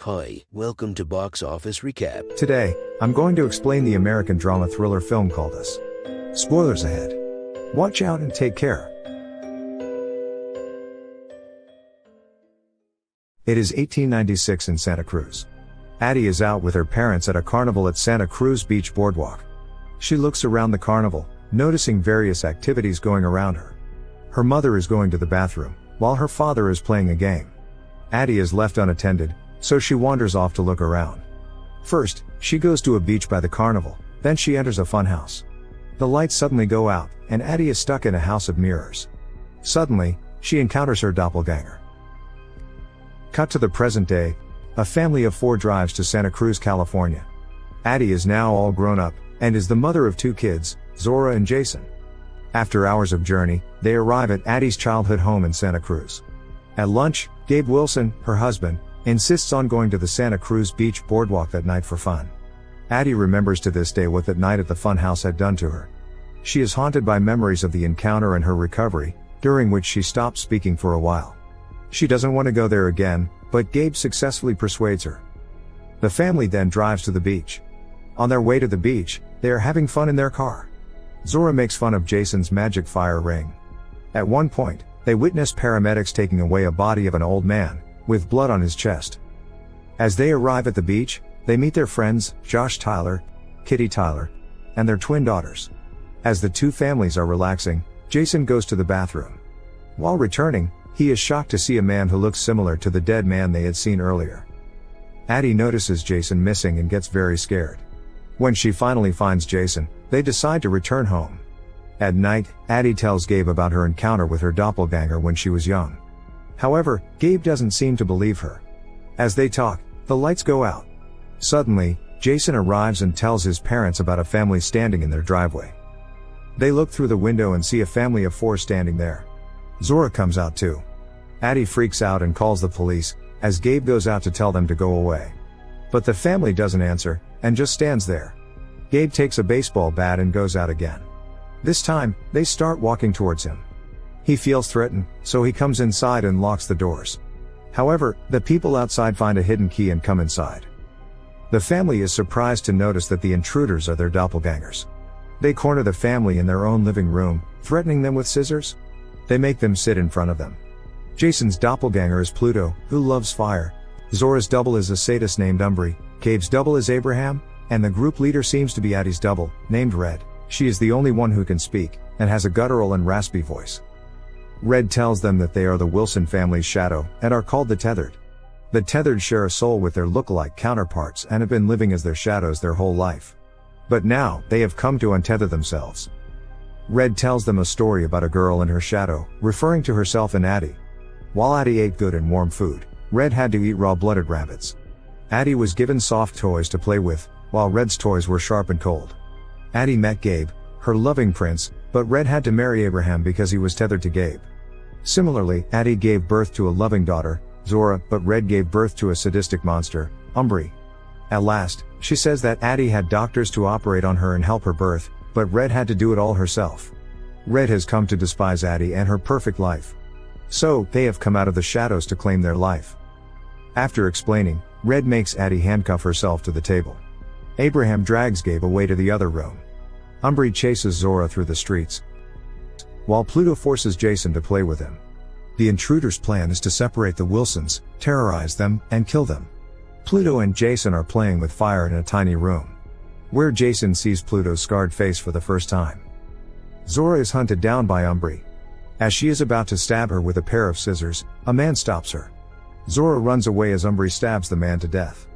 Hi, welcome to Box Office Recap. Today, I'm going to explain the American drama thriller film called Us. Spoilers ahead. Watch out and take care. It is 1896 in Santa Cruz. Addie is out with her parents at a carnival at Santa Cruz Beach Boardwalk. She looks around the carnival, noticing various activities going around her. Her mother is going to the bathroom, while her father is playing a game. Addie is left unattended, so she wanders off to look around. First, she goes to a beach by the carnival, then she enters a fun house. The lights suddenly go out, and Addie is stuck in a house of mirrors. Suddenly, she encounters her doppelganger. Cut to the present day, a family of 4 drives to Santa Cruz, California. Addie is now all grown up, and is the mother of 2 kids, Zora and Jason. After hours of journey, they arrive at Addie's childhood home in Santa Cruz. At lunch, Gabe Wilson, her husband, insists on going to the Santa Cruz Beach Boardwalk that night for fun. Addie remembers to this day what that night at the fun house had done to her. She is haunted by memories of the encounter and her recovery, during which she stops speaking for a while. She doesn't want to go there again, but Gabe successfully persuades her. The family then drives to the beach. On their way to the beach, they are having fun in their car. Zora makes fun of Jason's magic fire ring. At one point, they witness paramedics taking away a body of an old man, with blood on his chest. As they arrive at the beach, they meet their friends, Josh Tyler, Kitty Tyler, and their twin daughters. As the 2 families are relaxing, Jason goes to the bathroom. While returning, he is shocked to see a man who looks similar to the dead man they had seen earlier. Addie notices Jason missing and gets very scared. When she finally finds Jason, they decide to return home. At night, Addie tells Gabe about her encounter with her doppelganger when she was young. However, Gabe doesn't seem to believe her. As they talk, the lights go out. Suddenly, Jason arrives and tells his parents about a family standing in their driveway. They look through the window and see a family of 4 standing there. Zora comes out too. Addie freaks out and calls the police, as Gabe goes out to tell them to go away. But the family doesn't answer, and just stands there. Gabe takes a baseball bat and goes out again. This time, they start walking towards him. He feels threatened, so he comes inside and locks the doors. However, the people outside find a hidden key and come inside. The family is surprised to notice that the intruders are their doppelgangers. They corner the family in their own living room, threatening them with scissors. They make them sit in front of them. Jason's doppelganger is Pluto, who loves fire. Zora's double is a sadist named Umbri, Gabe's double is Abraham, and the group leader seems to be Addie's double, named Red. She is the only one who can speak, and has a guttural and raspy voice. Red tells them that they are the Wilson family's shadow, and are called the Tethered. The Tethered share a soul with their lookalike counterparts and have been living as their shadows their whole life. But now, they have come to untether themselves. Red tells them a story about a girl and her shadow, referring to herself and Addie. While Addie ate good and warm food, Red had to eat raw-blooded rabbits. Addie was given soft toys to play with, while Red's toys were sharp and cold. Addie met Gabe, her loving prince, but Red had to marry Abraham because he was tethered to Gabe. Similarly, Addie gave birth to a loving daughter, Zora, but Red gave birth to a sadistic monster, Umbri. At last, she says that Addie had doctors to operate on her and help her birth, but Red had to do it all herself. Red has come to despise Addie and her perfect life. So, they have come out of the shadows to claim their life. After explaining, Red makes Addie handcuff herself to the table. Abraham drags Gabe away to the other room. Umbri chases Zora through the streets, while Pluto forces Jason to play with him. The intruders' plan is to separate the Wilsons, terrorize them, and kill them. Pluto and Jason are playing with fire in a tiny room, where Jason sees Pluto's scarred face for the first time. Zora is hunted down by Umbri. As she is about to stab her with a pair of scissors, a man stops her. Zora runs away as Umbri stabs the man to death.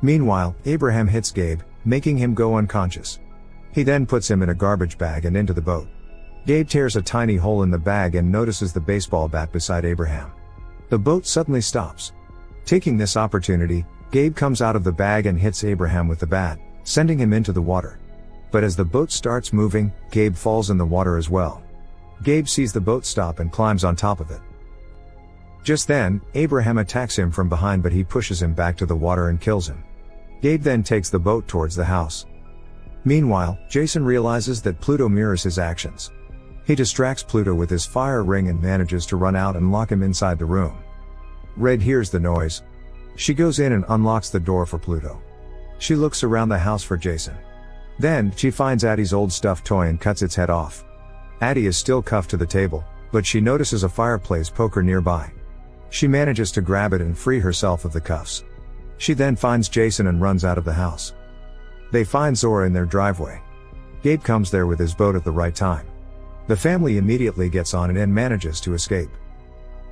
Meanwhile, Abraham hits Gabe, making him go unconscious. He then puts him in a garbage bag and into the boat. Gabe tears a tiny hole in the bag and notices the baseball bat beside Abraham. The boat suddenly stops. Taking this opportunity, Gabe comes out of the bag and hits Abraham with the bat, sending him into the water. But as the boat starts moving, Gabe falls in the water as well. Gabe sees the boat stop and climbs on top of it. Just then, Abraham attacks him from behind, but he pushes him back to the water and kills him. Gabe then takes the boat towards the house. Meanwhile, Jason realizes that Pluto mirrors his actions. He distracts Pluto with his fire ring and manages to run out and lock him inside the room. Red hears the noise. She goes in and unlocks the door for Pluto. She looks around the house for Jason. Then, she finds Addie's old stuffed toy and cuts its head off. Addie is still cuffed to the table, but she notices a fireplace poker nearby. She manages to grab it and free herself of the cuffs. She then finds Jason and runs out of the house. They find Zora in their driveway. Gabe comes there with his boat at the right time. The family immediately gets on it and manages to escape.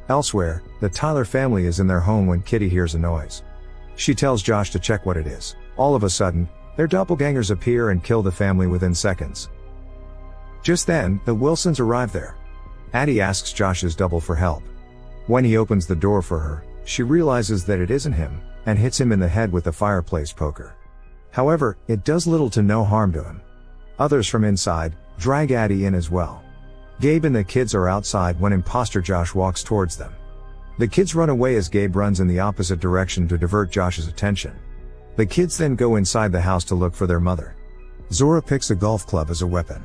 Elsewhere, the Tyler family is in their home when Kitty hears a noise. She tells Josh to check what it is. All of a sudden, their doppelgangers appear and kill the family within seconds. Just then, the Wilsons arrive there. Addie asks Josh's double for help. When he opens the door for her, she realizes that it isn't him, and hits him in the head with the fireplace poker. However, it does little to no harm to him. Others from inside drag Addie in as well. Gabe and the kids are outside when imposter Josh walks towards them. The kids run away as Gabe runs in the opposite direction to divert Josh's attention. The kids then go inside the house to look for their mother. Zora picks a golf club as a weapon.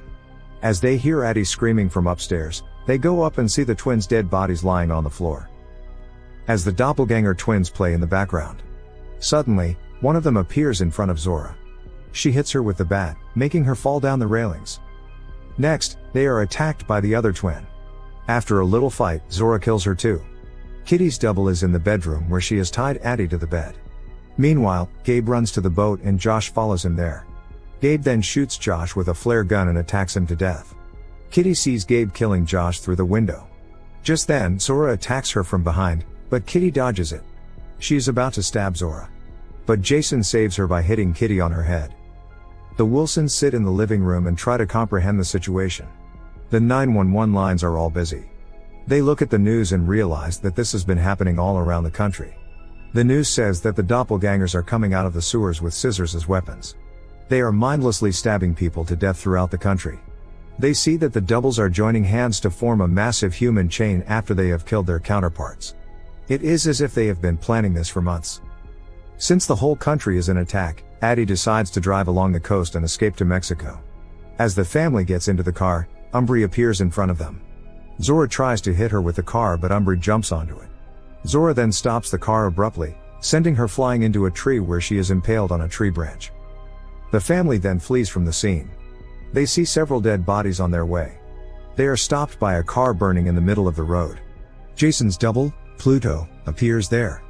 As they hear Addie screaming from upstairs, they go up and see the twins' dead bodies lying on the floor. As the doppelganger twins play in the background. Suddenly, one of them appears in front of Zora. She hits her with the bat, making her fall down the railings. Next, they are attacked by the other twin. After a little fight, Zora kills her too. Kitty's double is in the bedroom where she has tied Addie to the bed. Meanwhile, Gabe runs to the boat and Josh follows him there. Gabe then shoots Josh with a flare gun and attacks him to death. Kitty sees Gabe killing Josh through the window. Just then, Zora attacks her from behind, but Kitty dodges it. She is about to stab Zora. But Jason saves her by hitting Kitty on her head. The Wilsons sit in the living room and try to comprehend the situation. The 911 lines are all busy. They look at the news and realize that this has been happening all around the country. The news says that the doppelgangers are coming out of the sewers with scissors as weapons. They are mindlessly stabbing people to death throughout the country. They see that the doubles are joining hands to form a massive human chain after they have killed their counterparts. It is as if they have been planning this for months. Since the whole country is in attack, Addie decides to drive along the coast and escape to Mexico. As the family gets into the car, Umbri appears in front of them. Zora tries to hit her with the car but Umbri jumps onto it. Zora then stops the car abruptly, sending her flying into a tree where she is impaled on a tree branch. The family then flees from the scene. They see several dead bodies on their way. They are stopped by a car burning in the middle of the road. Jason's double, Pluto, appears there.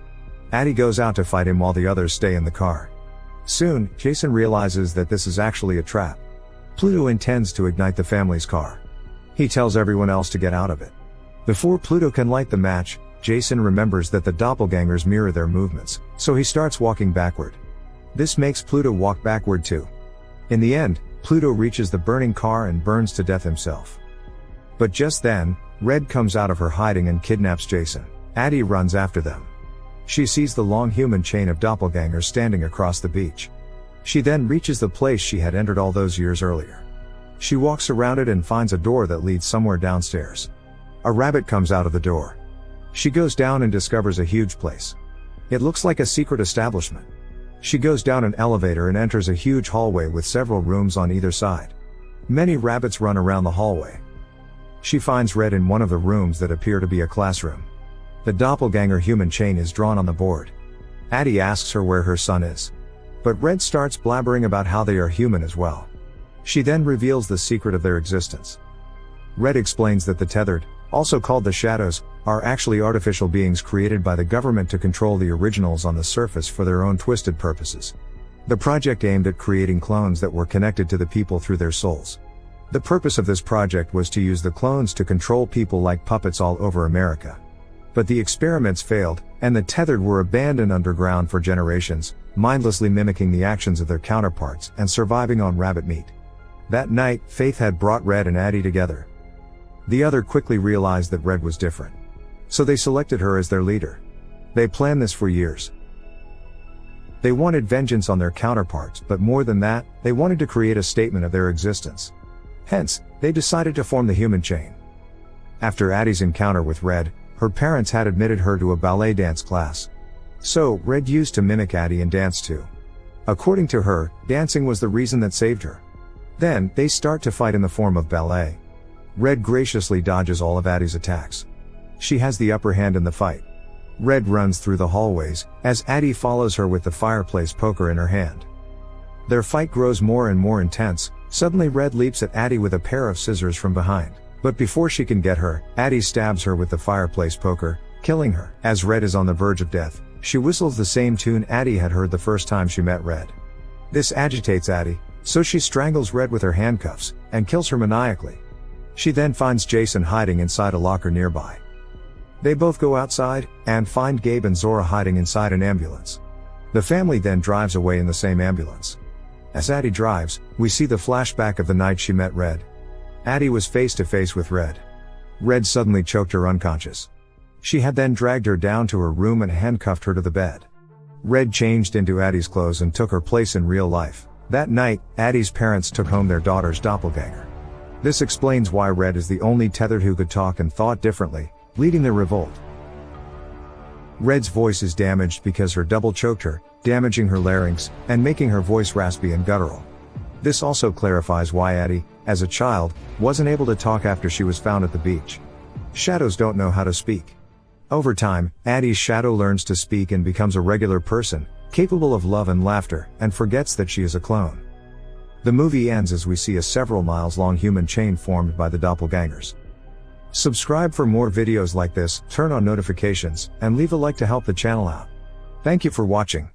Addie goes out to fight him while the others stay in the car. Soon, Jason realizes that this is actually a trap. Pluto intends to ignite the family's car. He tells everyone else to get out of it. Before Pluto can light the match, Jason remembers that the doppelgangers mirror their movements, so he starts walking backward. This makes Pluto walk backward too. In the end, Pluto reaches the burning car and burns to death himself. But just then, Red comes out of her hiding and kidnaps Jason. Addie runs after them. She sees the long human chain of doppelgangers standing across the beach. She then reaches the place she had entered all those years earlier. She walks around it and finds a door that leads somewhere downstairs. A rabbit comes out of the door. She goes down and discovers a huge place. It looks like a secret establishment. She goes down an elevator and enters a huge hallway with several rooms on either side. Many rabbits run around the hallway. She finds Red in one of the rooms that appear to be a classroom. The doppelganger human chain is drawn on the board. Addie asks her where her son is. But Red starts blabbering about how they are human as well. She then reveals the secret of their existence. Red explains that the tethered, also called the shadows, are actually artificial beings created by the government to control the originals on the surface for their own twisted purposes. The project aimed at creating clones that were connected to the people through their souls. The purpose of this project was to use the clones to control people like puppets all over America. But the experiments failed, and the tethered were abandoned underground for generations, mindlessly mimicking the actions of their counterparts and surviving on rabbit meat. That night, Faith had brought Red and Addie together. The other quickly realized that Red was different. So they selected her as their leader. They planned this for years. They wanted vengeance on their counterparts, but more than that, they wanted to create a statement of their existence. Hence, they decided to form the human chain. After Addie's encounter with Red, her parents had admitted her to a ballet dance class. So, Red used to mimic Addie and dance too. According to her, dancing was the reason that saved her. Then, they start to fight in the form of ballet. Red graciously dodges all of Addie's attacks. She has the upper hand in the fight. Red runs through the hallways, as Addie follows her with the fireplace poker in her hand. Their fight grows more and more intense. Suddenly Red leaps at Addie with a pair of scissors from behind. But before she can get her, Addie stabs her with the fireplace poker, killing her. As Red is on the verge of death, she whistles the same tune Addie had heard the first time she met Red. This agitates Addie, so she strangles Red with her handcuffs, and kills her maniacally. She then finds Jason hiding inside a locker nearby. They both go outside, and find Gabe and Zora hiding inside an ambulance. The family then drives away in the same ambulance. As Addie drives, we see the flashback of the night she met Red. Addie was face to face with Red. Red suddenly choked her unconscious. She had then dragged her down to her room and handcuffed her to the bed. Red changed into Addie's clothes and took her place in real life. That night, Addie's parents took home their daughter's doppelganger. This explains why Red is the only tethered who could talk and thought differently, leading their revolt. Red's voice is damaged because her double choked her, damaging her larynx, and making her voice raspy and guttural. This also clarifies why Addie, as a child, wasn't able to talk after she was found at the beach. Shadows don't know how to speak. Over time, Addie's shadow learns to speak and becomes a regular person, capable of love and laughter, and forgets that she is a clone. The movie ends as we see a several miles long human chain formed by the doppelgangers. Subscribe for more videos like this, turn on notifications, and leave a like to help the channel out. Thank you for watching.